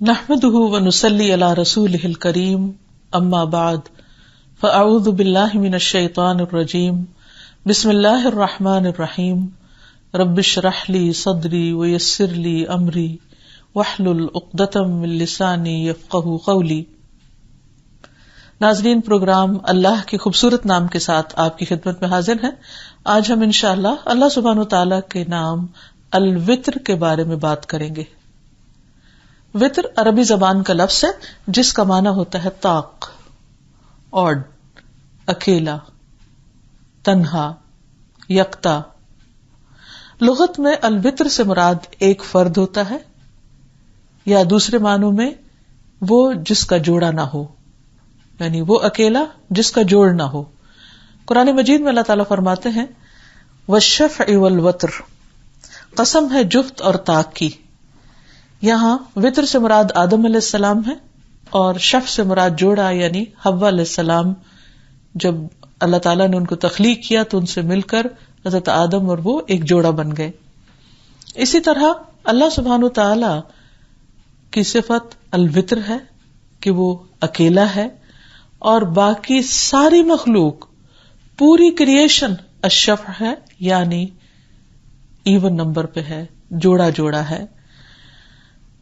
نحمده ونصلي على رسوله الكريم اما بعد فاعوذ بالله من الشيطان الرجيم بسم الله الرحمن الرحيم رب اشرح لي صدري ويسر لي امري واحلل عقدة من لساني يفقهوا قولي۔ ناظرین، پروگرام اللہ کے خوبصورت نام کے ساتھ آپ کی خدمت میں حاضر ہیں۔ آج ہم انشاءاللہ اللہ سبحانہ وتعالی کے نام الوتر کے بارے میں بات کریں گے۔ وطر عربی زبان کا لفظ ہے جس کا معنی ہوتا ہے طاق، اوڈ، اکیلا، تنہا، یکتا۔ لغت میں الوتر سے مراد ایک فرد ہوتا ہے یا دوسرے معنوں میں وہ جس کا جوڑا نہ ہو، یعنی وہ اکیلا جس کا جوڑ نہ ہو۔ قرآن مجید میں اللہ تعالیٰ فرماتے ہیں والشفع والوتر، قسم ہے جفت اور طاق کی۔ یہاں وطر سے مراد آدم علیہ السلام ہے اور شف سے مراد جوڑا یعنی حوا علیہ السلام۔ جب اللہ تعالیٰ نے ان کو تخلیق کیا تو ان سے مل کر حضرت آدم اور وہ ایک جوڑا بن گئے۔ اسی طرح اللہ سبحانہ تعالی کی صفت الوتر ہے کہ وہ اکیلا ہے، اور باقی ساری مخلوق، پوری کریشن الشفع ہے، یعنی ایون نمبر پہ ہے، جوڑا جوڑا ہے۔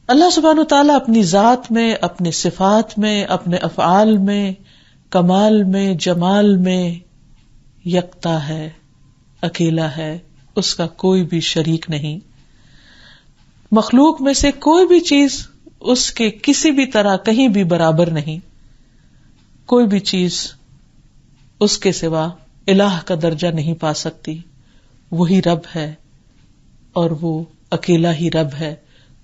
اللہ سبحانہ وتعالیٰ اپنی ذات میں، اپنی صفات میں، اپنے افعال میں، کمال میں، جمال میں یکتا ہے، اکیلا ہے، اس کا کوئی بھی شریک نہیں۔ مخلوق میں سے کوئی بھی چیز اس کے کسی بھی طرح کہیں بھی برابر نہیں۔ کوئی بھی چیز اس کے سوا الہ کا درجہ نہیں پا سکتی۔ وہی رب ہے اور وہ اکیلا ہی رب ہے،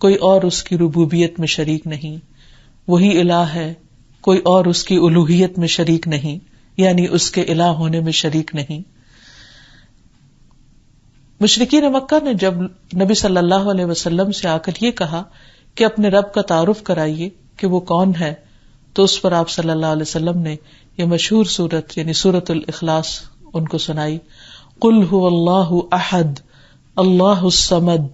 کوئی اور اس کی ربوبیت میں شریک نہیں۔ وہی الہ ہے، کوئی اور اس کی الوہیت میں شریک نہیں، یعنی اس کے الہ ہونے میں شریک نہیں۔ مشرکین مکہ نے جب نبی صلی اللہ علیہ وسلم سے آ کر یہ کہا کہ اپنے رب کا تعارف کرائیے کہ وہ کون ہے، تو اس پر آپ صلی اللہ علیہ وسلم نے یہ مشہور سورت یعنی سورۃ الاخلاص ان کو سنائی۔ قل هو اللہ احد اللہ الصمد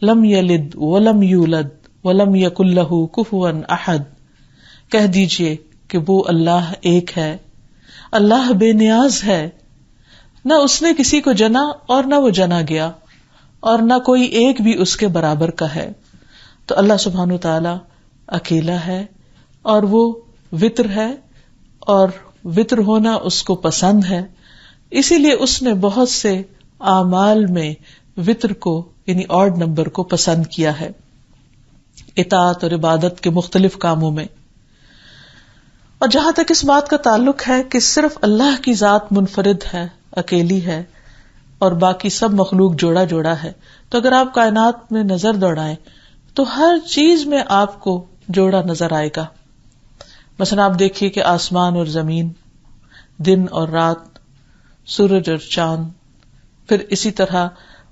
لم یلد ولم یولد ولم یکن لہ کفوا احد۔ کہہ دیجئے کہ وہ اللہ ایک ہے، اللہ بے نیاز ہے، نہ اس نے کسی کو جنا اور نہ وہ جنا گیا، اور نہ کوئی ایک بھی اس کے برابر کا ہے۔ تو اللہ سبحانہ تعالی اکیلا ہے اور وہ وطر ہے، اور وطر ہونا اس کو پسند ہے، اسی لیے اس نے بہت سے اعمال میں وطر کو یعنی آڈ نمبر کو پسند کیا ہے، اطاعت اور عبادت کے مختلف کاموں میں۔ اور جہاں تک اس بات کا تعلق ہے کہ صرف اللہ کی ذات منفرد ہے، اکیلی ہے، اور باقی سب مخلوق جوڑا جوڑا ہے، تو اگر آپ کائنات میں نظر دوڑائیں تو ہر چیز میں آپ کو جوڑا نظر آئے گا۔ مثلا آپ دیکھیے کہ آسمان اور زمین، دن اور رات، سورج اور چاند، پھر اسی طرح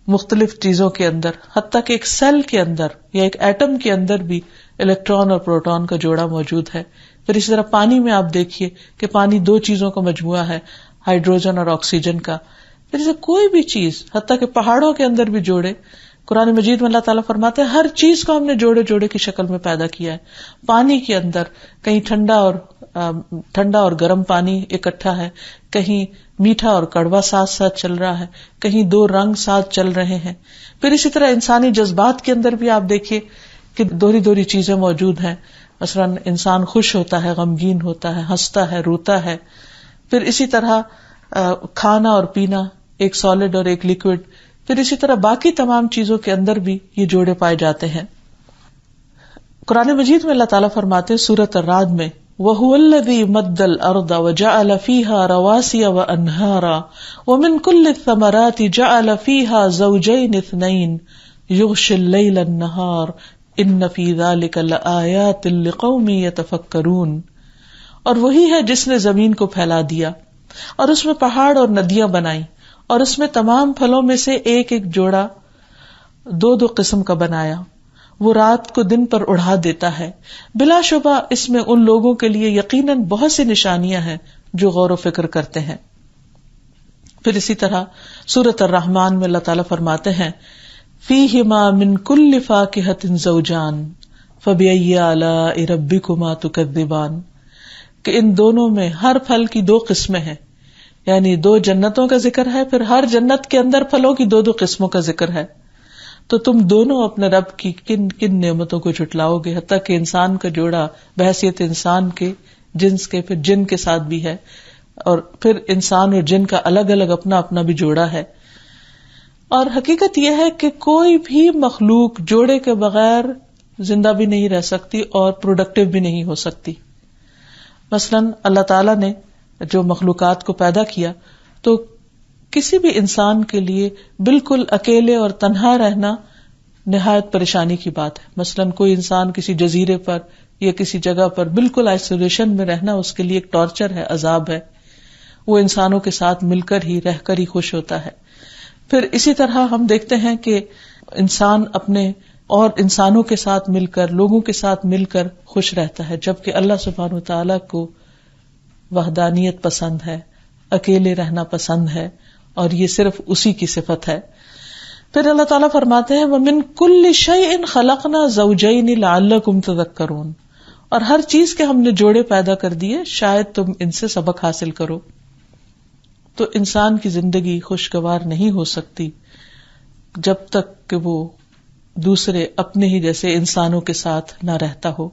مختلف چیزوں کے اندر، حتیٰ کہ ایک سیل کے اندر یا ایک ایٹم کے اندر بھی الیکٹران اور پروٹون کا جوڑا موجود ہے۔ پھر اسی طرح پانی میں آپ دیکھیے کہ پانی دو چیزوں کا مجموعہ ہے، ہائیڈروجن اور آکسیجن کا۔ پھر اسے کوئی بھی چیز، حتیٰ کہ پہاڑوں کے اندر بھی جوڑے، قرآن مجید میں اللہ تعالیٰ فرماتے ہیں ہر چیز کو ہم نے جوڑے جوڑے کی شکل میں پیدا کیا ہے۔ پانی کے اندر کہیں ٹھنڈا اور گرم پانی اکٹھا ہے، کہیں میٹھا اور کڑوا ساتھ ساتھ چل رہا ہے، کہیں دو رنگ ساتھ چل رہے ہیں۔ پھر اسی طرح انسانی جذبات کے اندر بھی آپ دیکھیے کہ دوہری دوہری چیزیں موجود ہیں۔ مثلا انسان خوش ہوتا ہے، غمگین ہوتا ہے، ہنستا ہے، روتا ہے۔ پھر اسی طرح کھانا اور پینا، ایک سالڈ اور ایک لیکوڈ۔ پھر اسی طرح باقی تمام چیزوں کے اندر بھی یہ جوڑے پائے جاتے ہیں۔ قرآن مجید میں اللہ تعالیٰ فرماتے ہیں سورۃ الرعد میں وَهُوَ الَّذِي مَدَّ الْأَرْضَ وَجَعَلَ فِيهَا رَوَاسِيَ وَأَنْهَارًا وَمِنْ كُلِّ الثَّمَرَاتِ جَعَلَ فِيهَا زَوْجَيْنِ اثْنَيْنِ يُغْشِي اللَّيْلَ النَّهَارَ إِنَّ فِي ذَلِكَ لَآيَاتٍ لِقَوْمٍ يَتَفَكَّرُونَ۔ اور وہی ہے جس نے زمین کو پھیلا دیا اور اس میں پہاڑ اور ندیاں بنائیں، اور اس میں تمام پھلوں میں سے ایک ایک جوڑا دو دو قسم کا بنایا، وہ رات کو دن پر اڑا دیتا ہے۔ بلا شبہ اس میں ان لوگوں کے لیے یقیناً بہت سی نشانیاں ہیں جو غور و فکر کرتے ہیں۔ پھر اسی طرح سورۃ الرحمن میں اللہ تعالیٰ فرماتے ہیں فیہما من کل فاکہۃ زوجان فَبِأَيِّ آلَاءِ رَبِّكُمَا تُكَذِّبَانِ کہ ان دونوں میں ہر پھل کی دو قسمیں ہیں، یعنی دو جنتوں کا ذکر ہے، پھر ہر جنت کے اندر پھلوں کی دو دو قسموں کا ذکر ہے، تو تم دونوں اپنے رب کی کن کن نعمتوں کو جھٹلاؤ گے؟ حتیٰ کہ انسان کا جوڑا بحیثیت انسان کے جنس کے پھر جن کے ساتھ بھی ہے، اور پھر انسان اور جن کا الگ الگ اپنا اپنا بھی جوڑا ہے. اور حقیقت یہ ہے کہ کوئی بھی مخلوق جوڑے کے بغیر زندہ بھی نہیں رہ سکتی اور پروڈکٹیو بھی نہیں ہو سکتی. مثلاً اللہ تعالیٰ نے جو مخلوقات کو پیدا کیا تو کسی بھی انسان کے لیے بالکل اکیلے اور تنہا رہنا نہایت پریشانی کی بات ہے. مثلاً کوئی انسان کسی جزیرے پر یا کسی جگہ پر بالکل آئسولیشن میں رہنا اس کے لیے ایک ٹارچر ہے، عذاب ہے. وہ انسانوں کے ساتھ مل کر ہی رہ کر ہی خوش ہوتا ہے. پھر اسی طرح ہم دیکھتے ہیں کہ انسان اپنے اور انسانوں کے ساتھ مل کر، لوگوں کے ساتھ مل کر خوش رہتا ہے، جبکہ اللہ سبحانہ وتعالیٰ کو وحدانیت پسند ہے، اکیلے رہنا پسند ہے، اور یہ صرف اسی کی صفت ہے. پھر اللہ تعالیٰ فرماتے ہیں وَمِن كُلِّ شَيْءٍ خَلَقْنَا زَوْجَيْنِ لَعَلَّكُمْ تَذَكَّرُونَ، اور ہر چیز کے ہم نے جوڑے پیدا کر دیے شاید تم ان سے سبق حاصل کرو. تو انسان کی زندگی خوشگوار نہیں ہو سکتی جب تک کہ وہ دوسرے اپنے ہی جیسے انسانوں کے ساتھ نہ رہتا ہو.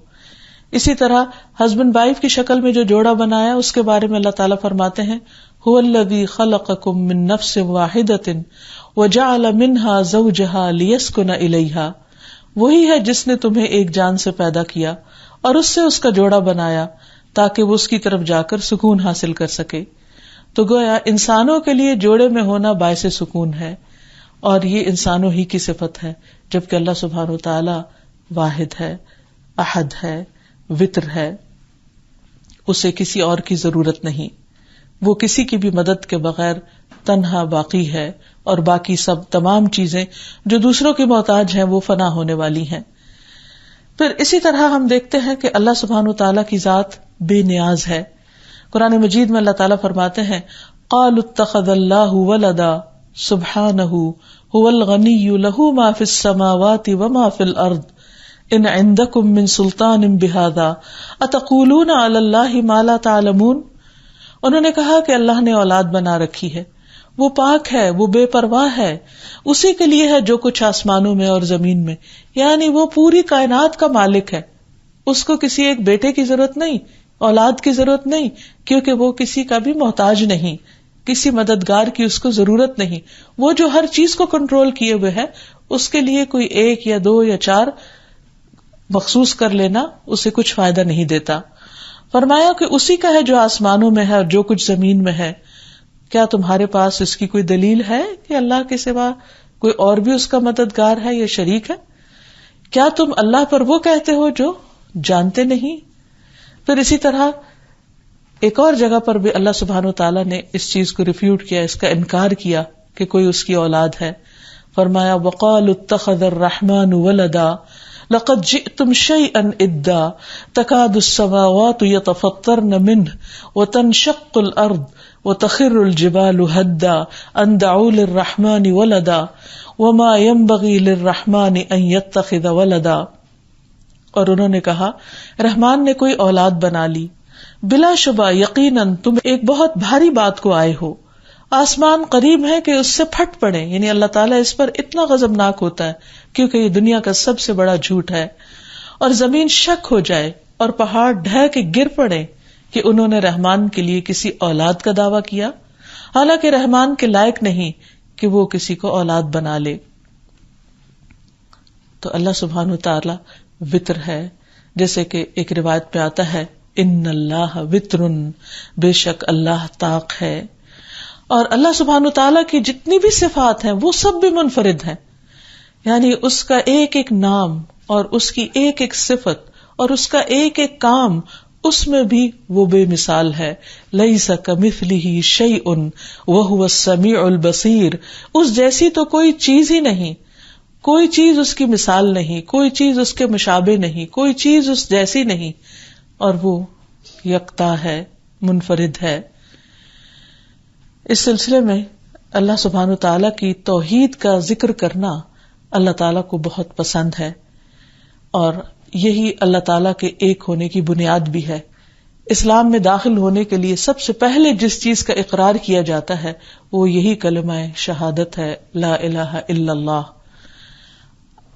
اسی طرح ہسبینڈ وائف کی شکل میں جو جوڑا بنایا اس کے بارے میں اللہ تعالیٰ فرماتے ہیں هُوَ الَّذِي خَلَقَكُم مِّن نَّفْسٍ وَاحِدَةٍ وَجَعَلَ مِنْهَا زَوْجَهَا لِيَسْكُنَ إِلَيْهَا، وہی ہے جس نے تمہیں ایک جان سے پیدا کیا اور اس سے اس کا جوڑا بنایا تاکہ وہ اس کی طرف جا کر سکون حاصل کر سکے. تو گویا انسانوں کے لیے جوڑے میں ہونا باعث سکون ہے، اور یہ انسانوں ہی کی صفت ہے، جبکہ اللہ سبحانہ وتعالی واحد ہے، احد ہے، وتر ہے، اسے کسی اور کی ضرورت نہیں. وہ کسی کی بھی مدد کے بغیر تنہا باقی ہے، اور باقی سب تمام چیزیں جو دوسروں کی محتاج ہیں وہ فنا ہونے والی ہیں. پھر اسی طرح ہم دیکھتے ہیں کہ اللہ سبحانہ وتعالی کی ذات بے نیاز ہے. قرآن مجید میں اللہ تعالیٰ فرماتے ہیں قالوا اتخذ اللہ ولدا سبحانہ هو الغنی لہ ما فی السماوات وما فی الارض ان عندکم من سلطان بہذا اتقولون علی اللہ ما لا تعلمون. انہوں نے کہا کہ اللہ نے اولاد بنا رکھی ہے، وہ پاک ہے، وہ بے پرواہ ہے، اسی کے لیے ہے جو کچھ آسمانوں میں اور زمین میں، یعنی وہ پوری کائنات کا مالک ہے، اس کو کسی ایک بیٹے کی ضرورت نہیں، اولاد کی ضرورت نہیں، کیونکہ وہ کسی کا بھی محتاج نہیں، کسی مددگار کی اس کو ضرورت نہیں. وہ جو ہر چیز کو کنٹرول کیے ہوئے ہے، اس کے لیے کوئی ایک یا دو یا چار مخصوص کر لینا اسے کچھ فائدہ نہیں دیتا. فرمایا کہ اسی کا ہے جو آسمانوں میں ہے اور جو کچھ زمین میں ہے. کیا تمہارے پاس اس کی کوئی دلیل ہے کہ اللہ کے سوا کوئی اور بھی اس کا مددگار ہے یا شریک ہے؟ کیا تم اللہ پر وہ کہتے ہو جو جانتے نہیں؟ پھر اسی طرح ایک اور جگہ پر بھی اللہ سبحانہ وتعالیٰ نے اس چیز کو ریفیوٹ کیا، اس کا انکار کیا کہ کوئی اس کی اولاد ہے. فرمایا وَقَالُوا اتَّخَذَ الرَّحْمَنُ وَلَدًا لَقَدْ جِئْتُمْ شَيْئًا إِدًّا تَكَادُ السَّمَاوَاتُ يَتَفَطَّرْنَ مِنْهُ وَتَنشَقُّ الْأَرْضُ وَتَخِرُّ الْجِبَالُ هَدًّا أَن دَعُوا لِلرَّحْمَنِ وَلَدًا وَمَا يَنبَغِي لِلرَّحْمَنِ أَن يَتَّخِذَ وَلَدًا. اور انہوں نے کہا رحمان نے کوئی اولاد بنا لی. بلا شبہ یقیناً تم ایک بہت بھاری بات کو آئے ہو، آسمان قریب ہے کہ اس سے پھٹ پڑے، یعنی اللہ تعالیٰ اس پر اتنا غضبناک ہوتا ہے کیونکہ یہ دنیا کا سب سے بڑا جھوٹ ہے، اور زمین شک ہو جائے اور پہاڑ ڈھہ کے گر پڑے کہ انہوں نے رحمان کے لیے کسی اولاد کا دعویٰ کیا، حالانکہ رحمان کے لائق نہیں کہ وہ کسی کو اولاد بنا لے. تو اللہ سبحانہ وتعالی وطر ہے، جیسے کہ ایک روایت پہ آتا ہے ان اللہ وطرن، بے شک اللہ طاق ہے. اور اللہ سبحانہ وتعالی کی جتنی بھی صفات ہیں وہ سب بھی منفرد ہیں، یعنی اس کا ایک ایک نام اور اس کی ایک ایک صفت اور اس کا ایک ایک کام، اس میں بھی وہ بے مثال ہے. لیس کمثلہ شیء وہو السمیع البصیر، اس جیسی تو کوئی چیز ہی نہیں، کوئی چیز اس کی مثال نہیں، کوئی چیز اس کے مشابہ نہیں، کوئی چیز اس جیسی نہیں، اور وہ یکتا ہے، منفرد ہے. اس سلسلے میں اللہ سبحانہ وتعالیٰ کی توحید کا ذکر کرنا اللہ تعالیٰ کو بہت پسند ہے، اور یہی اللہ تعالیٰ کے ایک ہونے کی بنیاد بھی ہے. اسلام میں داخل ہونے کے لیے سب سے پہلے جس چیز کا اقرار کیا جاتا ہے وہ یہی کلمہ شہادت ہے، لا الہ الا اللہ.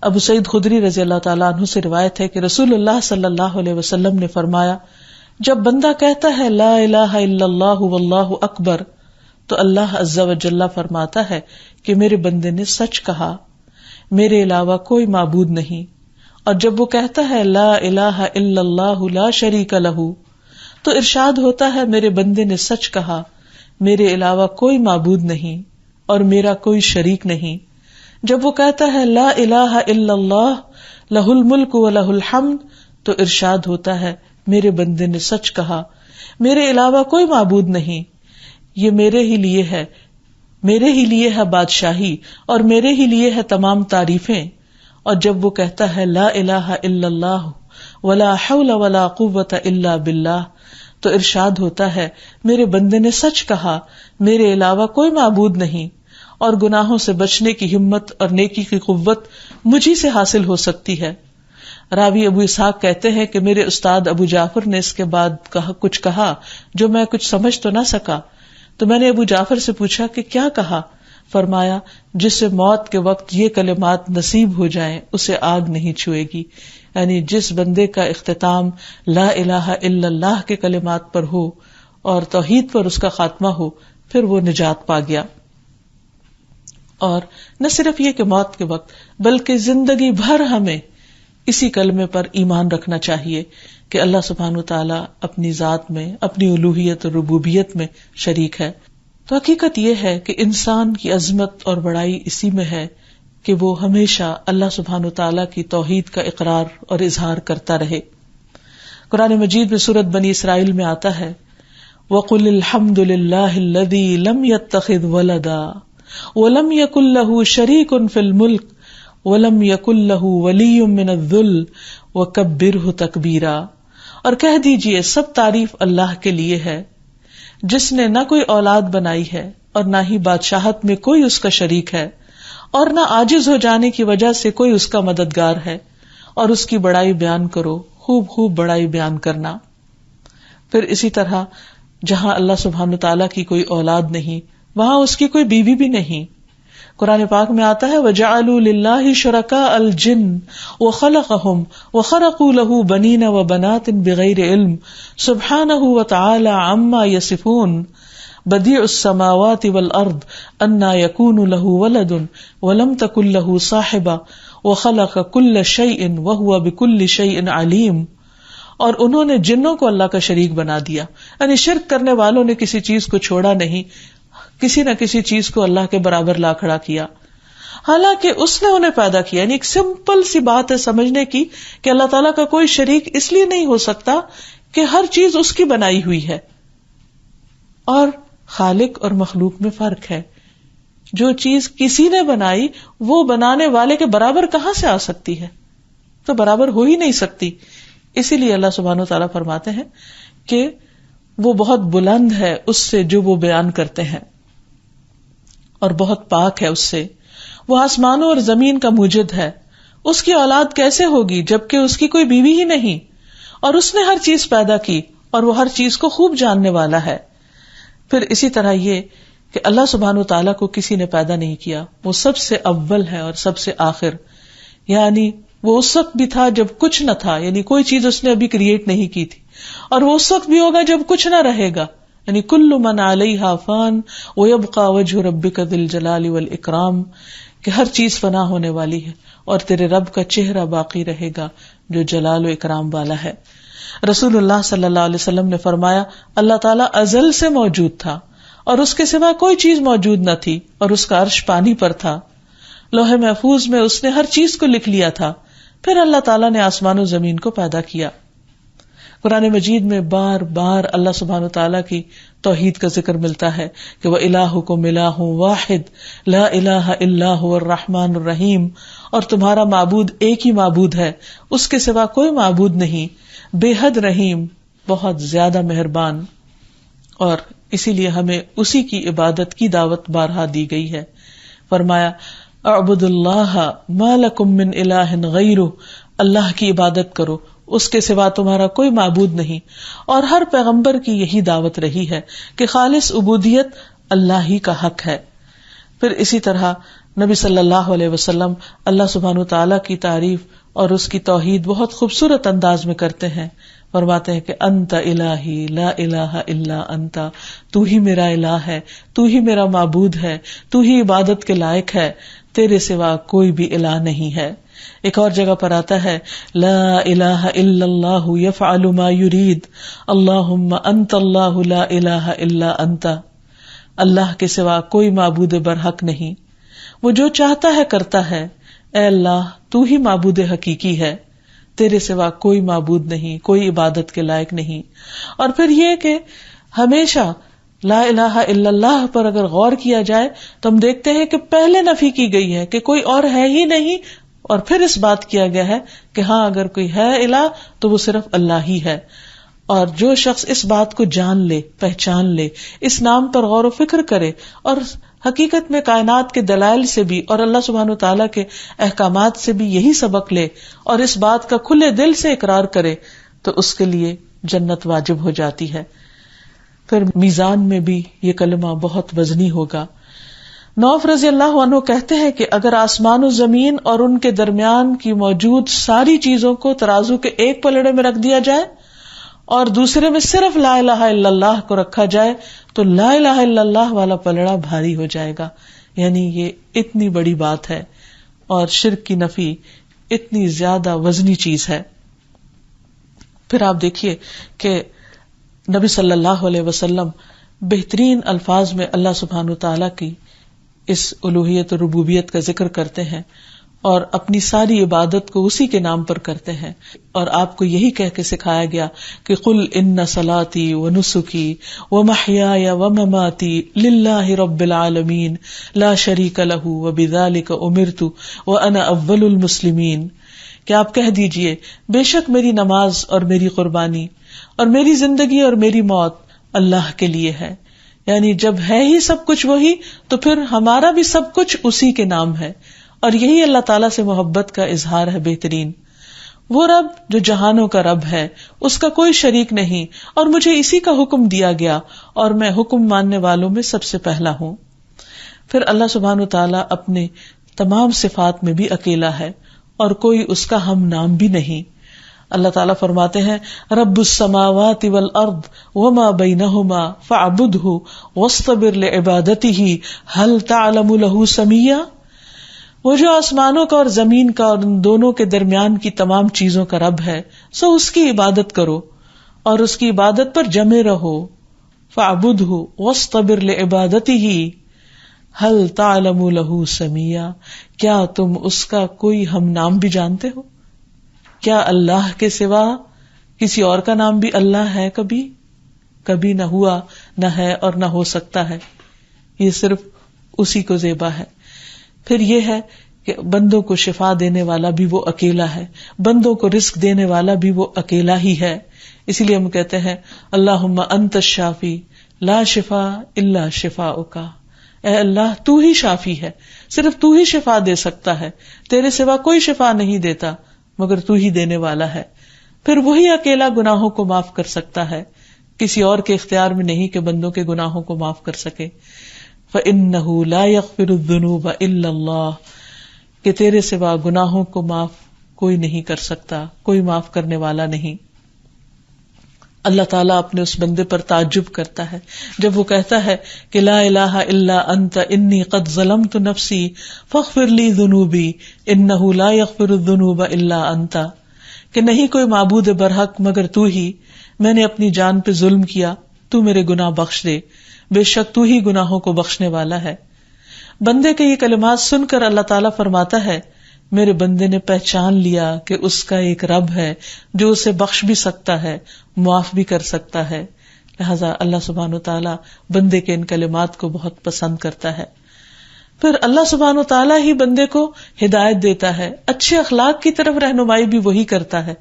ابو سعید خدری رضی اللہ تعالیٰ عنہ سے روایت ہے کہ رسول اللہ صلی اللہ علیہ وسلم نے فرمایا، جب بندہ کہتا ہے لا الہ الا اللہ واللہ اکبر تو اللہ عز و جل فرماتا ہے کہ میرے بندے نے سچ کہا، میرے علاوہ کوئی معبود نہیں. اور جب وہ کہتا ہے لا الہ الا اللہ لا شریک لہ تو ارشاد ہوتا ہے میرے بندے نے سچ کہا، میرے علاوہ کوئی معبود نہیں اور میرا کوئی شریک نہیں. جب وہ کہتا ہے لا الہ الا اللہ لہ الملک و لہ الحمد تو ارشاد ہوتا ہے میرے بندے نے سچ کہا، میرے علاوہ کوئی معبود نہیں، یہ میرے ہی لیے ہے بادشاہی اور میرے ہی لیے ہے تمام تعریفیں. اور جب وہ کہتا ہے لا الہ الا اللہ ولا حول ولا قوت الا باللہ تو ارشاد ہوتا ہے میرے بندے نے سچ کہا، میرے علاوہ کوئی معبود نہیں اور گناہوں سے بچنے کی ہمت اور نیکی کی قوت مجھی سے حاصل ہو سکتی ہے. راوی ابو اسحاق کہتے ہیں کہ میرے استاد ابو جعفر نے اس کے بعد کچھ کہا جو میں کچھ سمجھ تو نہ سکا، تو میں نے ابو جعفر سے پوچھا کہ کیا کہا؟ فرمایا جسے موت کے وقت یہ کلمات نصیب ہو جائیں اسے آگ نہیں چھوئے گی. یعنی جس بندے کا اختتام لا الہ الا اللہ کے کلمات پر ہو اور توحید پر اس کا خاتمہ ہو پھر وہ نجات پا گیا. اور نہ صرف یہ کہ موت کے وقت بلکہ زندگی بھر ہمیں اسی کلمے پر ایمان رکھنا چاہیے کہ اللہ سبحانہ وتعالی اپنی ذات میں، اپنی الوہیت اور ربوبیت میں شریک ہے. تو حقیقت یہ ہے کہ انسان کی عظمت اور بڑائی اسی میں ہے کہ وہ ہمیشہ اللہ سبحانہ وتعالی کی توحید کا اقرار اور اظہار کرتا رہے. قرآن مجید میں سورۃ بنی اسرائیل میں آتا ہے وَقُلِ الْحَمْدُ لِلَّهِ الَّذِي لَمْ يَتَّخِذْ وَلَدًا وَلَمْ يَكُنْ لَهُ شَرِيكٌ فِي الْمُلْكِ وَلَمْ يَكُنْ لَهُ وَلِيٌّ مِّنَ الذُّلِّ وَكَبِّرْهُ تَكْبِيرًا. اور کہہ دیجئے سب تعریف اللہ کے لیے ہے جس نے نہ کوئی اولاد بنائی ہے اور نہ ہی بادشاہت میں کوئی اس کا شریک ہے اور نہ عاجز ہو جانے کی وجہ سے کوئی اس کا مددگار ہے، اور اس کی بڑائی بیان کرو، خوب خوب بڑائی بیان کرنا. پھر اسی طرح جہاں اللہ سبحانہ تعالیٰ کی کوئی اولاد نہیں وہاں اس کی کوئی بیوی بھی نہیں. قرآن پاک میں آتا ہے وَجَعَلُوا لِلَّهِ شُرَكَاءَ الْجِنَّ وَخَلَقَهُمْ وَخَرَقُوا لَهُ بَنِينَ وَبَنَاتٍ بِغَيْرِ عِلْمٍ سُبْحَانَهُ وَتَعَالَى عَمَّا يَصِفُونَ بَدِيعُ السَّمَاوَاتِ وَالْأَرْضِ أَنَّىٰ يَكُونُ لَهُ وَلَدٌ وَلَمْ تَكُن لَهُ صَاحِبَةٌ وَخَلَقَ كُلَّ شَيْءٍ وَهُوَ بِكُلِّ شَيْءٍ عَلِيمٌ. اور انہوں نے جنوں کو اللہ کا شریک بنا دیا، یعنی شرک کرنے والوں نے کسی چیز کو چھوڑا نہیں، کسی نہ کسی چیز کو اللہ کے برابر لا کھڑا کیا، حالانکہ اس نے انہیں پیدا کیا. یعنی ایک سمپل سی بات ہے سمجھنے کی کہ اللہ تعالیٰ کا کوئی شریک اس لیے نہیں ہو سکتا کہ ہر چیز اس کی بنائی ہوئی ہے. اور خالق اور مخلوق میں فرق ہے. جو چیز کسی نے بنائی وہ بنانے والے کے برابر کہاں سے آ سکتی ہے؟ تو برابر ہو ہی نہیں سکتی. اسی لیے اللہ سبحانہ وتعالیٰ فرماتے ہیں کہ وہ بہت بلند ہے اس سے جو وہ بیان کرتے ہیں اور بہت پاک ہے اس سے. وہ آسمانوں اور زمین کا موجد ہے. اس کی اولاد کیسے ہوگی جبکہ اس کی کوئی بیوی ہی نہیں، اور اس نے ہر چیز پیدا کی اور وہ ہر چیز کو خوب جاننے والا ہے. پھر اسی طرح یہ کہ اللہ سبحانہ وتعالیٰ کو کسی نے پیدا نہیں کیا، وہ سب سے اول ہے اور سب سے آخر. یعنی وہ اس وقت بھی تھا جب کچھ نہ تھا، یعنی کوئی چیز اس نے ابھی کریٹ نہیں کی تھی، اور وہ اس وقت بھی ہوگا جب کچھ نہ رہے گا. یعنی کل من علیہا فان ویبقى وجہ ربک ذی الجلال والاکرام، کہ ہر چیز فنا ہونے والی ہے اور تیرے رب کا چہرہ باقی رہے گا جو جلال و اکرام والا ہے. رسول اللہ صلی اللہ علیہ وسلم نے فرمایا اللہ تعالیٰ ازل سے موجود تھا اور اس کے سوا کوئی چیز موجود نہ تھی، اور اس کا عرش پانی پر تھا. لوح محفوظ میں اس نے ہر چیز کو لکھ لیا تھا. پھر اللہ تعالیٰ نے آسمان و زمین کو پیدا کیا. قرآن مجید میں بار بار اللہ سبحانہ تعالیٰ کی توحید کا ذکر ملتا ہے کہ وَإِلَٰهُكُمْ إِلَٰهٌ وَاحِدٌ لَا إِلَٰهَ إِلَّا هُوَ الرَّحْمَٰنُ الرَّحِيمُ. اور تمہارا معبود ایک ہی معبود ہے، اس کے سوا کوئی معبود نہیں، بے حد رحیم، بہت زیادہ مہربان. اور اسی لیے ہمیں اسی کی عبادت کی دعوت بارہا دی گئی ہے. فرمایا اعبدوا اللہ ما لکم من الہ غیرہ اللہ کی عبادت کرو، اس کے سوا تمہارا کوئی معبود نہیں. اور ہر پیغمبر کی یہی دعوت رہی ہے کہ خالص عبودیت اللہ ہی کا حق ہے. پھر اسی طرح نبی صلی اللہ علیہ وسلم اللہ سبحانہ وتعالی کی تعریف اور اس کی توحید بہت خوبصورت انداز میں کرتے ہیں. فرماتے ہیں کہ انت الہی لا الہ الا انت، تو ہی میرا الہ ہے، تو ہی میرا معبود ہے، تو ہی عبادت کے لائق ہے، تیرے سوا کوئی بھی الہ نہیں ہے. ایک اور جگہ پر آتا ہے لا الہ الا اللہ یفعل ما یرید اللہم انت اللہ لا الہ الا انت. اللہ کے سوا کوئی معبود برحق نہیں، وہ جو چاہتا ہے کرتا ہے. اے اللہ تو ہی معبود حقیقی ہے، تیرے سوا کوئی معبود نہیں، کوئی عبادت کے لائق نہیں. اور پھر یہ کہ ہمیشہ لا الہ الا اللہ پر اگر غور کیا جائے تو ہم دیکھتے ہیں کہ پہلے نفی کی گئی ہے کہ کوئی اور ہے ہی نہیں، اور پھر اس بات کیا گیا ہے کہ ہاں اگر کوئی ہے الہ تو وہ صرف اللہ ہی ہے. اور جو شخص اس بات کو جان لے، پہچان لے، اس نام پر غور و فکر کرے اور حقیقت میں کائنات کے دلائل سے بھی اور اللہ سبحانہ وتعالیٰ کے احکامات سے بھی یہی سبق لے اور اس بات کا کھلے دل سے اقرار کرے تو اس کے لیے جنت واجب ہو جاتی ہے. پھر میزان میں بھی یہ کلمہ بہت وزنی ہوگا. نوف رضی اللہ عنہ کہتے ہیں کہ اگر آسمان و زمین اور ان کے درمیان کی موجود ساری چیزوں کو ترازو کے ایک پلڑے میں رکھ دیا جائے اور دوسرے میں صرف لا الہ الا اللہ کو رکھا جائے تو لا الہ الا اللہ والا پلڑا بھاری ہو جائے گا. یعنی یہ اتنی بڑی بات ہے اور شرک کی نفی اتنی زیادہ وزنی چیز ہے. پھر آپ دیکھیے کہ نبی صلی اللہ علیہ وسلم بہترین الفاظ میں اللہ سبحانہ تعالیٰ کی اس الوہیت اور ربوبیت کا ذکر کرتے ہیں اور اپنی ساری عبادت کو اسی کے نام پر کرتے ہیں. اور آپ کو یہی کہہ کے سکھایا گیا کہ قل ان صلاتی ونسکی ومحیای ومماتی للہ رب العالمین لا شریک لہ وبذلک امرت وانا اول المسلمین. کہ آپ کہہ دیجئے بے شک میری نماز اور میری قربانی اور میری زندگی اور میری موت اللہ کے لیے ہے. یعنی جب ہے ہی سب کچھ وہی تو پھر ہمارا بھی سب کچھ اسی کے نام ہے. اور یہی اللہ تعالیٰ سے محبت کا اظہار ہے بہترین. وہ رب جو جہانوں کا رب ہے، اس کا کوئی شریک نہیں، اور مجھے اسی کا حکم دیا گیا اور میں حکم ماننے والوں میں سب سے پہلا ہوں. پھر اللہ سبحانہ تعالیٰ اپنے تمام صفات میں بھی اکیلا ہے اور کوئی اس کا ہم نام بھی نہیں. اللہ تعالیٰ فرماتے ہیں رب السماوات والارض وما بینہما فاعبدہ واصطبر لعبادتہ هل تعلم له سمیہ. وہ جو آسمانوں کا اور زمین کا اور ان دونوں کے درمیان کی تمام چیزوں کا رب ہے، سو اس کی عبادت کرو اور اس کی عبادت پر جمے رہو. فاعبدہ واصطبر لعبادتہ هل تعلم له سمیہ. کیا تم اس کا کوئی ہم نام بھی جانتے ہو؟ کیا اللہ کے سوا کسی اور کا نام بھی اللہ ہے؟ کبھی نہ ہوا، نہ ہے اور نہ ہو سکتا ہے. یہ صرف اسی کو زیبا ہے. پھر یہ ہے کہ بندوں کو شفا دینے والا بھی وہ اکیلا ہے، بندوں کو رزق دینے والا بھی وہ اکیلا ہی ہے. اسی لیے ہم کہتے ہیں اللہم انت الشافی لا شفا الا شفاؤک. اے اللہ تو ہی شافی ہے، صرف تو ہی شفا دے سکتا ہے، تیرے سوا کوئی شفا نہیں دیتا مگر تو ہی دینے والا ہے. پھر وہی اکیلا گناہوں کو معاف کر سکتا ہے، کسی اور کے اختیار میں نہیں کہ بندوں کے گناہوں کو معاف کر سکے. فَإِنَّهُ لَا يَغْفِرُ الذُّنُوبَ إِلَّا اللَّهُ. کہ تیرے سوا گناہوں کو معاف کوئی نہیں کر سکتا، کوئی معاف کرنے والا نہیں. اللہ تعالیٰ اپنے اس بندے پر تعجب کرتا ہے جب وہ کہتا ہے کہ لا الہ الا انت انی قد ظلمت نفسی فاغفر لی ذنوبی انہ لا یغفر الذنوب الا انت. کہ نہیں کوئی معبود برحق مگر تو ہی، میں نے اپنی جان پہ ظلم کیا، تو میرے گناہ بخش دے، بے شک تو ہی گناہوں کو بخشنے والا ہے. بندے کے یہ کلمات سن کر اللہ تعالیٰ فرماتا ہے میرے بندے نے پہچان لیا کہ اس کا ایک رب ہے جو اسے بخش بھی سکتا ہے، معاف بھی کر سکتا ہے. لہذا اللہ سبحانہ تعالیٰ بندے کے ان کلمات کو بہت پسند کرتا ہے. پھر اللہ سبحانہ تعالیٰ ہی بندے کو ہدایت دیتا ہے، اچھے اخلاق کی طرف رہنمائی بھی وہی کرتا ہے.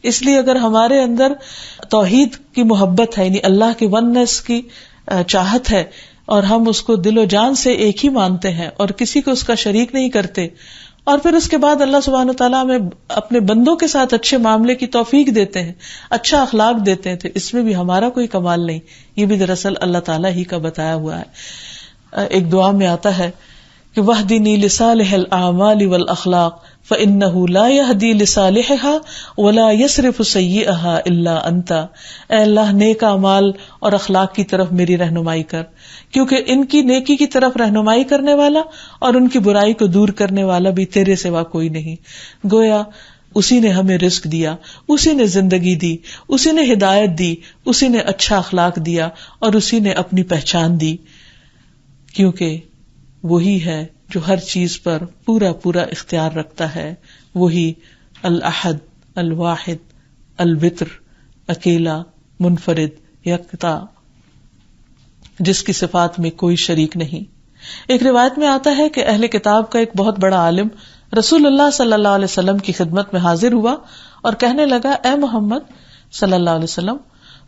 اس لیے اگر ہمارے اندر توحید کی محبت ہے، یعنی اللہ کی وننس کی چاہت ہے، اور ہم اس کو دل و جان سے ایک ہی مانتے ہیں اور کسی کو اس کا شریک نہیں کرتے، اور پھر اس کے بعد اللہ سبحانہ وتعالیٰ ہمیں اپنے بندوں کے ساتھ اچھے معاملے کی توفیق دیتے ہیں، اچھا اخلاق دیتے ہیں، تو اس میں بھی ہمارا کوئی کمال نہیں، یہ بھی دراصل اللہ تعالیٰ ہی کا بتایا ہوا ہے۔ ایک دعا میں آتا ہے کہ وَاهْدِنِي لِصَالِحِ الْأَعْمَالِ وَالْأَخْلَاقِ فَإِنَّهُ لَا يَهْدِي لِصَالِحِهَا وَلَا يَصْرِفُ سَيِّئَهَا إِلَّا أَنْتَ۔ اے اللہ نیک اعمال اور اخلاق کی طرف میری رہنمائی کر، کیونکہ ان کی نیکی کی طرف رہنمائی کرنے والا اور ان کی برائی کو دور کرنے والا بھی تیرے سوا کوئی نہیں۔ گویا اسی نے ہمیں رزق دیا، اسی نے زندگی دی، اسی نے ہدایت دی، اسی نے اچھا اخلاق دیا اور اسی نے اپنی پہچان دی، کیونکہ وہی ہے جو ہر چیز پر پورا پورا اختیار رکھتا ہے، وہی الاحد، الواحد، الوتر، اکیلا، منفرد، یکتا، جس کی صفات میں کوئی شریک نہیں۔ ایک روایت میں آتا ہے کہ اہل کتاب کا ایک بہت بڑا عالم رسول اللہ صلی اللہ علیہ وسلم کی خدمت میں حاضر ہوا اور کہنے لگا، اے محمد صلی اللہ علیہ وسلم،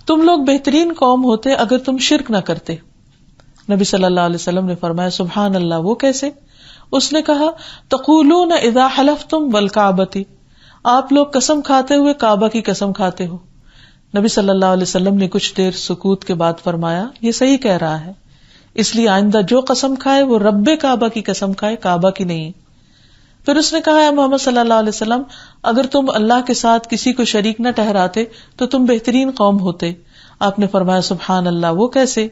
تم لوگ بہترین قوم ہوتے اگر تم شرک نہ کرتے۔ نبی صلی اللہ علیہ وسلم نے فرمایا، سبحان اللہ، وہ کیسے؟ اس نے کہا، تقولون اذا حلفتم والکعبۃ، آپ لوگ قسم کھاتے ہوئے کعبہ کی قسم کھاتے ہو۔ نبی صلی اللہ علیہ وسلم نے کچھ دیر سکوت کے بعد فرمایا، یہ صحیح کہہ رہا ہے، اس لیے آئندہ جو قسم کھائے وہ رب کعبہ کی قسم کھائے، کعبہ کی نہیں۔ پھر اس نے کہا، اے محمد صلی اللہ علیہ وسلم، اگر تم اللہ کے ساتھ کسی کو شریک نہ ٹھہراتے تو تم بہترین قوم ہوتے۔ آپ نے فرمایا، سبحان اللہ، وہ کیسے؟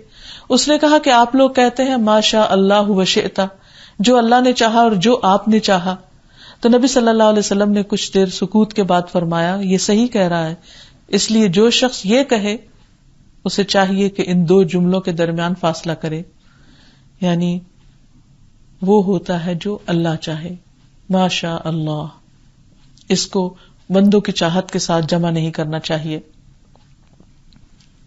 اس نے کہا کہ آپ لوگ کہتے ہیں ما شاء اللہ وشئت، جو اللہ نے چاہا اور جو آپ نے چاہا۔ تو نبی صلی اللہ علیہ وسلم نے کچھ دیر سکوت کے بعد فرمایا، یہ صحیح کہہ رہا ہے، اس لیے جو شخص یہ کہے اسے چاہیے کہ ان دو جملوں کے درمیان فاصلہ کرے، یعنی وہ ہوتا ہے جو اللہ چاہے، ما شاء اللہ، اس کو بندوں کی چاہت کے ساتھ جمع نہیں کرنا چاہیے۔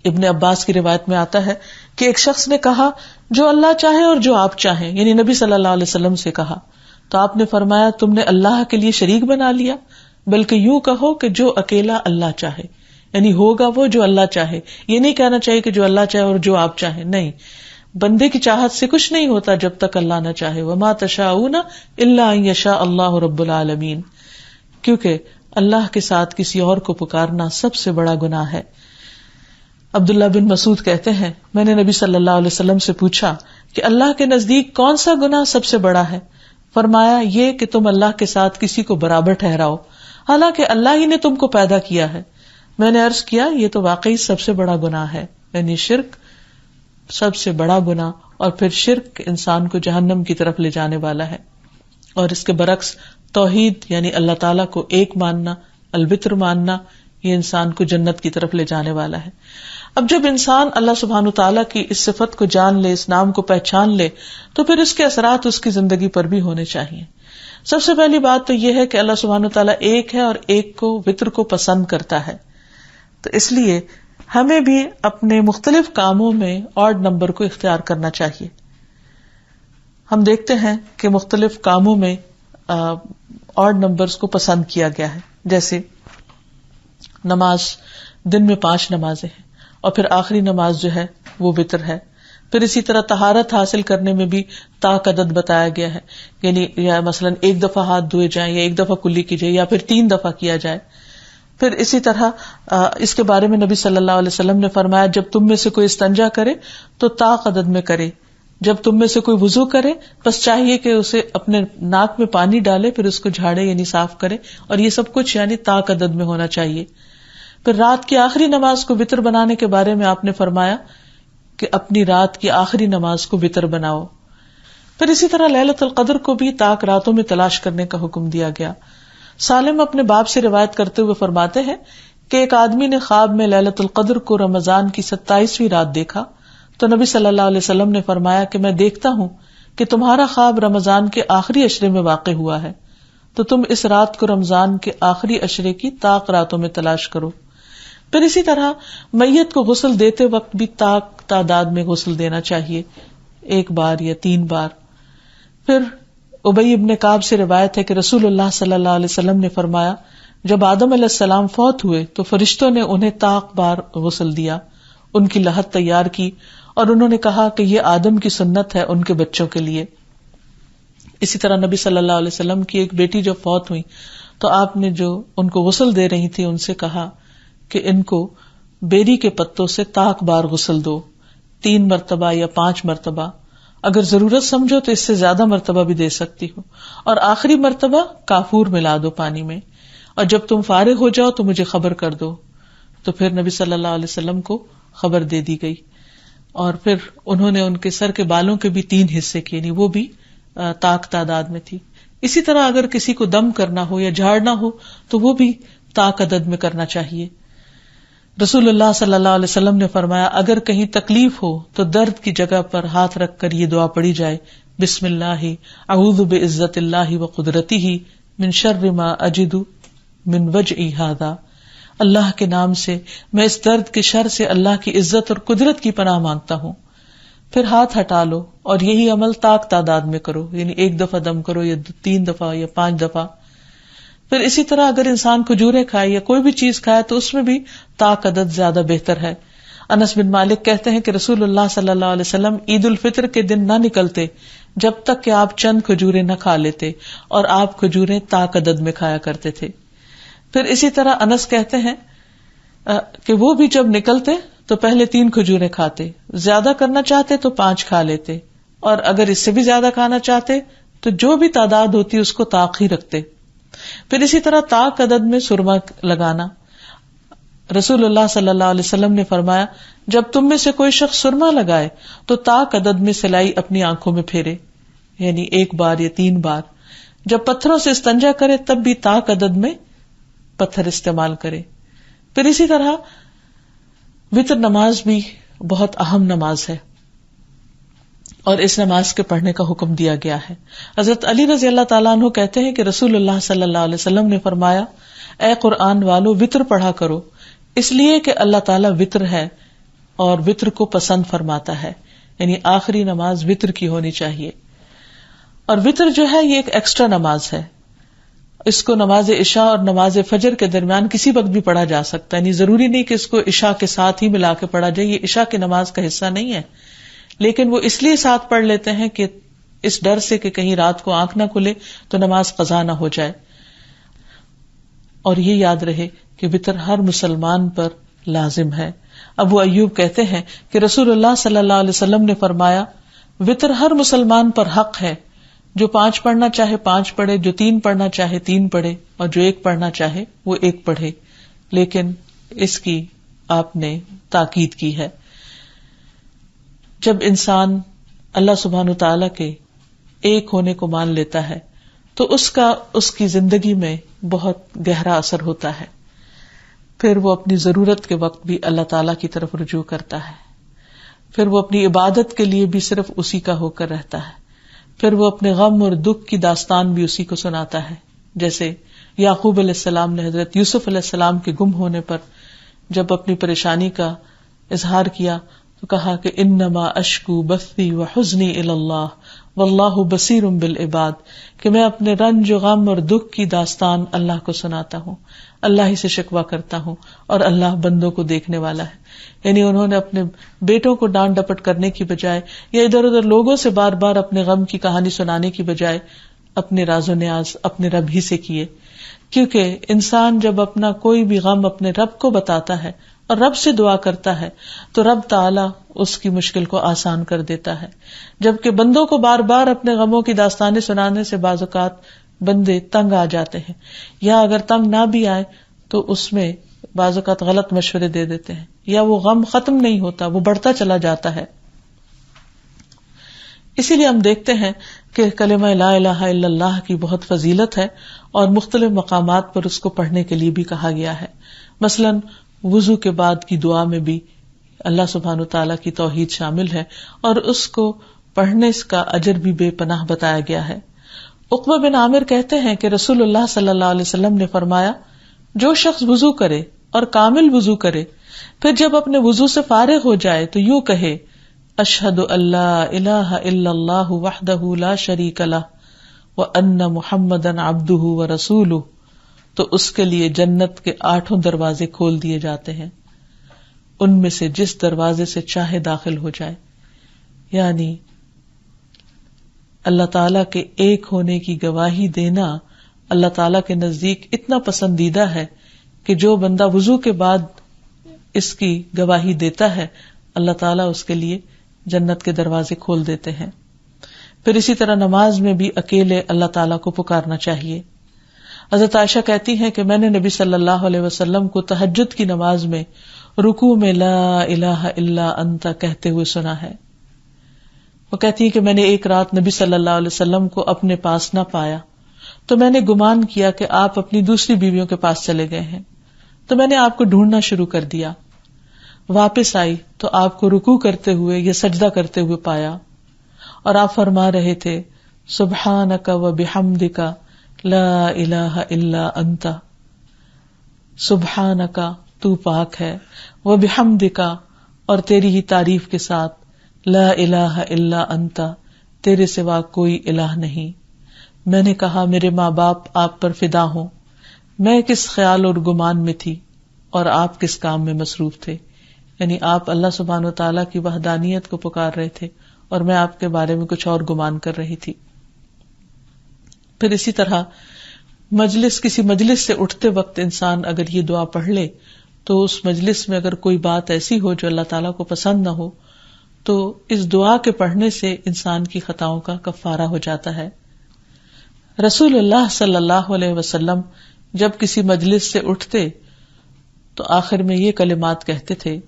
ابن عباس کی روایت میں آتا ہے کہ ایک شخص نے کہا، جو اللہ چاہے اور جو آپ چاہیں، یعنی نبی صلی اللہ علیہ وسلم سے کہا، تو آپ نے فرمایا، تم نے اللہ کے لیے شریک بنا لیا، بلکہ یوں کہو کہ جو اکیلا اللہ چاہے، یعنی ہوگا وہ جو اللہ چاہے۔ یہ نہیں کہنا چاہیے کہ جو اللہ چاہے اور جو آپ چاہیں، نہیں، بندے کی چاہت سے کچھ نہیں ہوتا جب تک اللہ نہ چاہے۔ وما تشاءون الا ان یشاء اللہ رب العالمین، کیونکہ اللہ کے ساتھ کسی اور کو پکارنا سب سے بڑا گناہ ہے۔ عبداللہ بن مسعود کہتے ہیں، میں نے نبی صلی اللہ علیہ وسلم سے پوچھا کہ اللہ کے نزدیک کون سا گناہ سب سے بڑا ہے؟ فرمایا، یہ کہ تم اللہ کے ساتھ کسی کو برابر ٹھہراؤ، حالانکہ اللہ ہی نے تم کو پیدا کیا ہے۔ میں نے عرض کیا، یہ تو واقعی سب سے بڑا گناہ ہے، یعنی شرک سب سے بڑا گناہ، اور پھر شرک انسان کو جہنم کی طرف لے جانے والا ہے، اور اس کے برعکس توحید یعنی اللہ تعالیٰ کو ایک ماننا، الوتر ماننا، یہ انسان کو جنت کی طرف لے جانے والا ہے۔ اب جب انسان اللہ سبحانہ تعالیٰ کی اس صفت کو جان لے، اس نام کو پہچان لے، تو پھر اس کے اثرات اس کی زندگی پر بھی ہونے چاہیے۔ سب سے پہلی بات تو یہ ہے کہ اللہ سبحانہ تعالیٰ ایک ہے اور ایک کو، وتر کو پسند کرتا ہے، تو اس لیے ہمیں بھی اپنے مختلف کاموں میں آڈ نمبر کو اختیار کرنا چاہیے۔ ہم دیکھتے ہیں کہ مختلف کاموں میں آڈ نمبرز کو پسند کیا گیا ہے، جیسے نماز، دن میں 5 نمازیں ہیں، اور پھر آخری نماز جو ہے وہ وتر ہے۔ پھر اسی طرح طہارت حاصل کرنے میں بھی طاق عدد بتایا گیا ہے، یعنی یا مثلاً 1 دفعہ ہاتھ دھوئے جائیں یا 1 دفعہ کلی کی جائے یا پھر 3 دفعہ کیا جائے۔ پھر اسی طرح اس کے بارے میں نبی صلی اللہ علیہ وسلم نے فرمایا، جب تم میں سے کوئی استنجا کرے تو طاق عدد میں کرے، جب تم میں سے کوئی وضو کرے بس چاہیے کہ اسے اپنے ناک میں پانی ڈالے، پھر اس کو جھاڑے یعنی صاف کرے، اور یہ سب کچھ یعنی طاق عدد میں ہونا چاہیے۔ پھر رات کی آخری نماز کو وتر بنانے کے بارے میں آپ نے فرمایا کہ اپنی رات کی آخری نماز کو وتر بناؤ۔ پھر اسی طرح لیلۃ القدر کو بھی طاق راتوں میں تلاش کرنے کا حکم دیا گیا۔ سالم اپنے باپ سے روایت کرتے ہوئے فرماتے ہیں کہ ایک آدمی نے خواب میں لیلۃ القدر کو رمضان کی 27ویں رات دیکھا، تو نبی صلی اللہ علیہ وسلم نے فرمایا کہ میں دیکھتا ہوں کہ تمہارا خواب رمضان کے آخری عشرے میں واقع ہوا ہے، تو تم اس رات کو رمضان کے آخری عشرے کی طاق راتوں میں تلاش کرو۔ پھر اسی طرح میت کو غسل دیتے وقت بھی طاق تعداد میں غسل دینا چاہیے، 1 بار یا 3 بار۔ پھر ابی ابن کعب سے روایت ہے کہ رسول اللہ صلی اللہ علیہ وسلم نے فرمایا، جب آدم علیہ السلام فوت ہوئے تو فرشتوں نے انہیں طاق بار غسل دیا، ان کی لحد تیار کی، اور انہوں نے کہا کہ یہ آدم کی سنت ہے ان کے بچوں کے لیے۔ اسی طرح نبی صلی اللہ علیہ وسلم کی ایک بیٹی جو فوت ہوئی تو آپ نے جو ان کو غسل دے رہی تھی ان سے کہا کہ ان کو بیری کے پتوں سے طاق بار غسل دو، 3 مرتبہ یا 5 مرتبہ، اگر ضرورت سمجھو تو اس سے زیادہ مرتبہ بھی دے سکتی ہو، اور آخری مرتبہ کافور ملا دو پانی میں، اور جب تم فارغ ہو جاؤ تو مجھے خبر کر دو۔ تو پھر نبی صلی اللہ علیہ وسلم کو خبر دے دی گئی، اور پھر انہوں نے ان کے سر کے بالوں کے بھی 3 حصے کیے، یعنی وہ بھی طاق تعداد میں تھی۔ اسی طرح اگر کسی کو دم کرنا ہو یا جھاڑنا ہو تو وہ بھی طاق عدد میں کرنا چاہیے۔ رسول اللہ صلی اللہ علیہ وسلم نے فرمایا اگر کہیں تکلیف ہو تو درد کی جگہ پر ہاتھ رکھ کر یہ دعا پڑھی جائے، بسم اللہ اعوذ بعزت اللہ وقدرتہ من شر ما اجد من وجعی ھذا، اللہ کے نام سے میں اس درد کے شر سے اللہ کی عزت اور قدرت کی پناہ مانگتا ہوں۔ پھر ہاتھ ہٹا لو اور یہی عمل طاق تعداد میں کرو، یعنی 1 دفعہ دم کرو یا 3 دفعہ یا 5 دفعہ۔ پھر اسی طرح اگر انسان کھجوریں کھائے یا کوئی بھی چیز کھائے تو اس میں بھی طاق عدد زیادہ بہتر ہے۔ انس بن مالک کہتے ہیں کہ رسول اللہ صلی اللہ علیہ وسلم عید الفطر کے دن نہ نکلتے جب تک کہ آپ چند کھجوریں نہ کھا لیتے، اور آپ کھجوریں طاق عدد میں کھایا کرتے تھے۔ پھر اسی طرح انس کہتے ہیں کہ وہ بھی جب نکلتے تو پہلے 3 کھجوریں کھاتے، زیادہ کرنا چاہتے تو 5 کھا لیتے، اور اگر اس سے بھی زیادہ کھانا چاہتے تو جو بھی تعداد ہوتی اس کو طاق ہی رکھتے۔ پھر اسی طرح طاق عدد میں سرما لگانا، رسول اللہ صلی اللہ علیہ وسلم نے فرمایا جب تم میں سے کوئی شخص سرما لگائے تو طاق عدد میں سلائی اپنی آنکھوں میں پھیرے، یعنی 1 بار یا 3 بار۔ جب پتھروں سے استنجا کرے تب بھی طاق عدد میں پتھر استعمال کرے۔ پھر اسی طرح وتر نماز بھی بہت اہم نماز ہے اور اس نماز کے پڑھنے کا حکم دیا گیا ہے۔ حضرت علی رضی اللہ تعالیٰ عنہ کہتے ہیں کہ رسول اللہ صلی اللہ علیہ وسلم نے فرمایا اے قرآن والو وتر پڑھا کرو، اس لیے کہ اللہ تعالیٰ وتر ہے اور وتر کو پسند فرماتا ہے، یعنی آخری نماز وتر کی ہونی چاہیے۔ اور وتر جو ہے یہ ایک ایکسٹرا نماز ہے، اس کو نماز عشاء اور نماز فجر کے درمیان کسی وقت بھی پڑھا جا سکتا ہے، یعنی ضروری نہیں کہ اس کو عشاء کے ساتھ ہی ملا کے پڑھا جائے، یہ عشاء کی نماز کا حصہ نہیں ہے، لیکن وہ اس لیے ساتھ پڑھ لیتے ہیں کہ اس ڈر سے کہ کہیں رات کو آنکھ نہ کھلے تو نماز قضا نہ ہو جائے۔ اور یہ یاد رہے کہ وتر ہر مسلمان پر لازم ہے۔ ابو ایوب کہتے ہیں کہ رسول اللہ صلی اللہ علیہ وسلم نے فرمایا وتر ہر مسلمان پر حق ہے، جو 5 پڑھنا چاہے 5 پڑھے، جو 3 پڑھنا چاہے 3 پڑھے، اور جو 1 پڑھنا چاہے وہ 1 پڑھے، لیکن اس کی آپ نے تاکید کی ہے۔ جب انسان اللہ سبحانہ وتعالی کے ایک ہونے کو مان لیتا ہے تو اس کا اس کی زندگی میں بہت گہرا اثر ہوتا ہے، پھر وہ اپنی ضرورت کے وقت بھی اللہ تعالی کی طرف رجوع کرتا ہے، پھر وہ اپنی عبادت کے لیے بھی صرف اسی کا ہو کر رہتا ہے، پھر وہ اپنے غم اور دکھ کی داستان بھی اسی کو سناتا ہے۔ جیسے یعقوب علیہ السلام نے حضرت یوسف علیہ السلام کے گم ہونے پر جب اپنی پریشانی کا اظہار کیا تو کہا کہ انما اشکو بثی وحزنی الی اللہ واللہ بصیر بالعباد، کہ میں اپنے رنج و غم اور دکھ کی داستان اللہ کو سناتا ہوں، اللہ ہی سے شکوہ کرتا ہوں، اور اللہ بندوں کو دیکھنے والا ہے۔ یعنی انہوں نے اپنے بیٹوں کو ڈانٹ ڈپٹ کرنے کی بجائے یا ادھر ادھر لوگوں سے بار بار اپنے غم کی کہانی سنانے کی بجائے اپنے راز و نیاز اپنے رب ہی سے کیے، کیونکہ انسان جب اپنا کوئی بھی غم اپنے رب کو بتاتا ہے اور رب سے دعا کرتا ہے تو رب تعالیٰ اس کی مشکل کو آسان کر دیتا ہے، جبکہ بندوں کو بار بار اپنے غموں کی داستانیں سنانے سے بعض اوقات بندے تنگ آ جاتے ہیں، یا اگر تنگ نہ بھی آئے تو اس میں بعض اوقات غلط مشورے دے دیتے ہیں، یا وہ غم ختم نہیں ہوتا، وہ بڑھتا چلا جاتا ہے۔ اسی لیے ہم دیکھتے ہیں کہ کلمہ لا الہ الا اللہ کی بہت فضیلت ہے اور مختلف مقامات پر اس کو پڑھنے کے لیے بھی کہا گیا ہے۔ مثلاً وضو کے بعد کی دعا میں بھی اللہ سبحانہ تعالیٰ کی توحید شامل ہے اور اس کو پڑھنے کا اجر بھی بے پناہ بتایا گیا ہے۔ عقبہ بن عامر کہتے ہیں کہ رسول اللہ صلی اللہ علیہ وسلم نے فرمایا جو شخص وضو کرے اور کامل وضو کرے پھر جب اپنے وضو سے فارغ ہو جائے تو یوں کہے اشہد ان لا الہ الا اللہ وحدہ لا شریک لہ وان محمدا عبدہ ورسولہ، تو اس کے لیے جنت کے 8 دروازے کھول دیے جاتے ہیں، ان میں سے جس دروازے سے چاہے داخل ہو جائے۔ یعنی اللہ تعالیٰ کے ایک ہونے کی گواہی دینا اللہ تعالیٰ کے نزدیک اتنا پسندیدہ ہے کہ جو بندہ وضو کے بعد اس کی گواہی دیتا ہے اللہ تعالیٰ اس کے لیے جنت کے دروازے کھول دیتے ہیں. پھر اسی طرح نماز میں بھی اکیلے اللہ تعالیٰ کو پکارنا چاہیے. حضرت عائشہ کہتی ہیں کہ میں نے نبی صلی اللہ علیہ وسلم کو تہجد کی نماز میں رکوع میں لا الہ الا انت کہتے ہوئے سنا ہے. وہ کہتی ہیں کہ میں نے ایک رات نبی صلی اللہ علیہ وسلم کو اپنے پاس نہ پایا تو میں نے گمان کیا کہ آپ اپنی دوسری بیویوں کے پاس چلے گئے ہیں، تو میں نے آپ کو ڈھونڈنا شروع کر دیا. واپس آئی تو آپ کو رکوع کرتے ہوئے یا سجدہ کرتے ہوئے پایا اور آپ فرما رہے تھے سبحانک و بحمدک لا الہ الا انت. سبحانک تو پاک ہے، و بحمدک اور تیری ہی تعریف کے ساتھ، لا الہ الا انت تیرے سوا کوئی الہ نہیں. میں نے کہا میرے ماں باپ آپ پر فدا ہوں، میں کس خیال اور گمان میں تھی اور آپ کس کام میں مصروف تھے. یعنی آپ اللہ سبحانہ و تعالیٰ کی وحدانیت کو پکار رہے تھے اور میں آپ کے بارے میں کچھ اور گمان کر رہی تھی. پھر اسی طرح کسی مجلس سے اٹھتے وقت انسان اگر یہ دعا پڑھ لے تو اس مجلس میں اگر کوئی بات ایسی ہو جو اللہ تعالیٰ کو پسند نہ ہو تو اس دعا کے پڑھنے سے انسان کی خطاؤں کا کفارہ ہو جاتا ہے. رسول اللہ صلی اللہ علیہ وسلم جب کسی مجلس سے اٹھتے تو آخر میں یہ کلمات کہتے تھے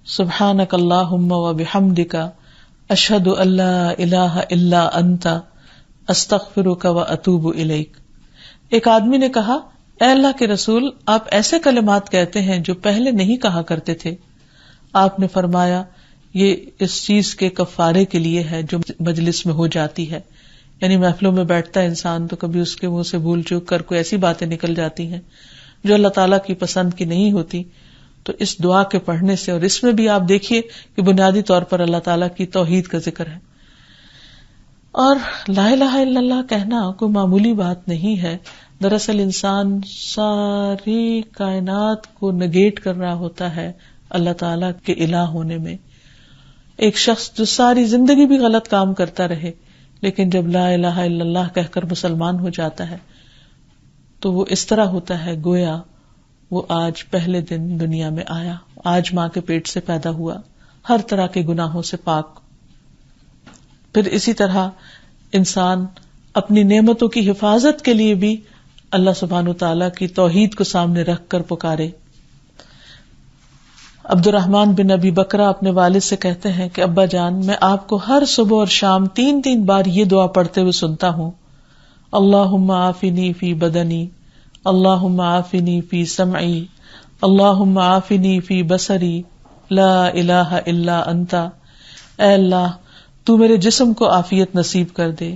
سبحانک اللہم و بحمدک اشہد ان لا الہ الا انت استغفرک و اتوب الیک. ایک آدمی نے کہا اے اللہ کے رسول، آپ ایسے کلمات کہتے ہیں جو پہلے نہیں کہا کرتے تھے. آپ نے فرمایا یہ اس چیز کے کفارے کے لیے ہے جو مجلس میں ہو جاتی ہے. یعنی محفلوں میں بیٹھتا ہے انسان تو کبھی اس کے منہ سے بھول چوک کر کوئی ایسی باتیں نکل جاتی ہیں جو اللہ تعالیٰ کی پسند کی نہیں ہوتی، تو اس دعا کے پڑھنے سے، اور اس میں بھی آپ دیکھیے کہ بنیادی طور پر اللہ تعالیٰ کی توحید کا ذکر ہے. اور لا الہ الا اللہ کہنا کوئی معمولی بات نہیں ہے. دراصل انسان ساری کائنات کو نگیٹ کر رہا ہوتا ہے اللہ تعالیٰ کے الہ ہونے میں. ایک شخص جو ساری زندگی بھی غلط کام کرتا رہے لیکن جب لا الہ الا اللہ کہہ کر مسلمان ہو جاتا ہے تو وہ اس طرح ہوتا ہے گویا وہ آج پہلے دن دنیا میں آیا، آج ماں کے پیٹ سے پیدا ہوا، ہر طرح کے گناہوں سے پاک. پھر اسی طرح انسان اپنی نعمتوں کی حفاظت کے لیے بھی اللہ سبحانہ وتعالیٰ کی توحید کو سامنے رکھ کر پکارے. عبد الرحمن بن ابی بکرہ اپنے والد سے کہتے ہیں کہ ابا جان، میں آپ کو ہر صبح اور شام 3 بار یہ دعا پڑھتے ہوئے سنتا ہوں، اللہم عافنی فی بدنی، اللہم عافنی فی سمعی، اللہم عافنی فی بصری، لا الہ الا انت. اے اللہ تو میرے جسم کو عافیت نصیب کر دے،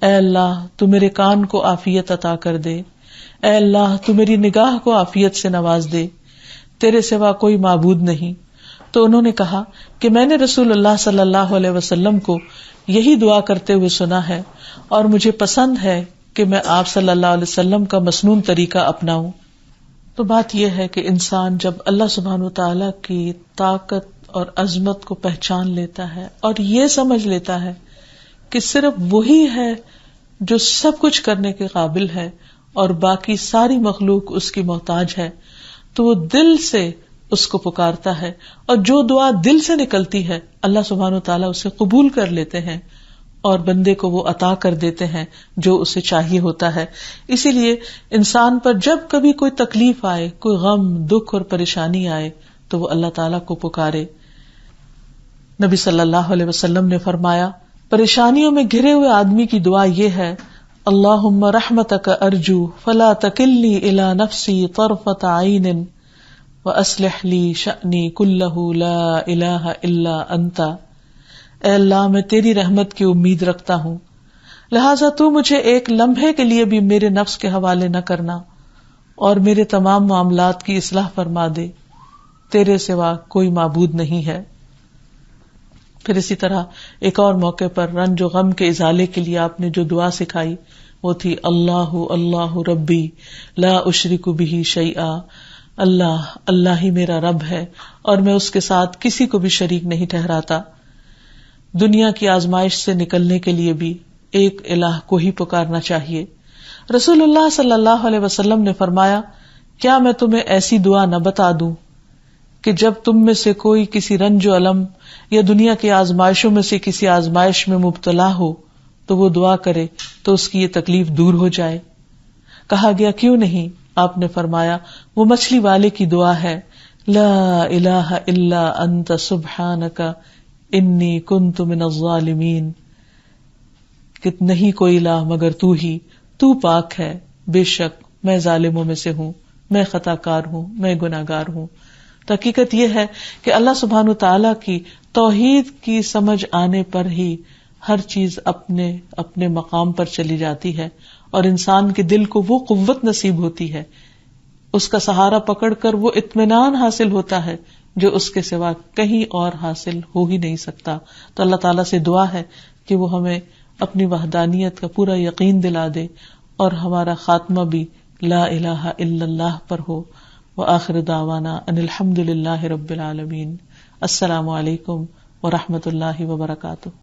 اے اللہ تو میرے کان کو عافیت عطا کر دے، اے اللہ تو میری نگاہ کو عافیت سے نواز دے، تیرے سوا کوئی معبود نہیں. تو انہوں نے کہا کہ میں نے رسول اللہ صلی اللہ علیہ وسلم کو یہی دعا کرتے ہوئے سنا ہے اور مجھے پسند ہے کہ میں آپ صلی اللہ علیہ وسلم کا مسنون طریقہ اپناؤں. تو بات یہ ہے کہ انسان جب اللہ سبحانہ وتعالیٰ کی طاقت اور عظمت کو پہچان لیتا ہے اور یہ سمجھ لیتا ہے کہ صرف وہی ہے جو سب کچھ کرنے کے قابل ہے اور باقی ساری مخلوق اس کی محتاج ہے، تو وہ دل سے اس کو پکارتا ہے اور جو دعا دل سے نکلتی ہے اللہ سبحانہ وتعالیٰ اسے قبول کر لیتے ہیں اور بندے کو وہ عطا کر دیتے ہیں جو اسے چاہیے ہوتا ہے. اسی لیے انسان پر جب کبھی کوئی تکلیف آئے، کوئی غم، دکھ اور پریشانی آئے تو وہ اللہ تعالیٰ کو پکارے. نبی صلی اللہ علیہ وسلم نے فرمایا پریشانیوں میں گھرے ہوئے آدمی کی دعا یہ ہے، اللہم رحمتک ارجو فلا تکلنی الی نفسی طرفۃ عین واصلح لی شأنی کلہ لا الہ الا انت. اے اللہ میں تیری رحمت کی امید رکھتا ہوں، لہٰذا تو مجھے ایک لمحے کے لیے بھی میرے نفس کے حوالے نہ کرنا اور میرے تمام معاملات کی اصلاح فرما دے، تیرے سوا کوئی معبود نہیں ہے. پھر اسی طرح ایک اور موقع پر رنج و غم کے ازالے کے لیے آپ نے جو دعا سکھائی وہ تھی اللہ اللہ ربی لا اشرک بہ شیئا. اللہ اللہ ہی میرا رب ہے اور میں اس کے ساتھ کسی کو بھی شریک نہیں ٹھہراتا. دنیا کی آزمائش سے نکلنے کے لیے بھی، ایک الہ کو ہی پکارنا چاہیے. رسول اللہ صلی اللہ علیہ وسلم نے فرمایا، کیا میں تمہیں ایسی دعا نہ بتا دوں کہ جب تم میں سے کوئی کسی رنج و الم یا دنیا کی آزمائشوں میں سے کسی آزمائش میں مبتلا ہو تو وہ دعا کرے تو اس کی یہ تکلیف دور ہو جائے. کہا گیا کیوں نہیں؟ آپ نے فرمایا وہ مچھلی والے کی دعا ہے، لا الہ الا انت سبحانک انی کنت من الظالمین، کہ نہیں کوئی الہ مگر تو ہی، تو پاک ہے، بے شک میں ظالموں میں سے ہوں، میں خطا کار ہوں، میں گناہ گار ہوں. تو حقیقت یہ ہے کہ اللہ سبحانہ تعالیٰ کی توحید کی سمجھ آنے پر ہی ہر چیز اپنے اپنے مقام پر چلی جاتی ہے، اور انسان کے دل کو وہ قوت نصیب ہوتی ہے، اس کا سہارا پکڑ کر وہ اطمینان حاصل ہوتا ہے جو اس کے سوا کہیں اور حاصل ہو ہی نہیں سکتا. تو اللہ تعالیٰ سے دعا ہے کہ وہ ہمیں اپنی وحدانیت کا پورا یقین دلا دے اور ہمارا خاتمہ بھی لا الہ الا اللہ پر ہو. وآخر دعوانا ان الحمد للہ رب العالمین. السلام علیکم ورحمۃ اللہ وبرکاتہ.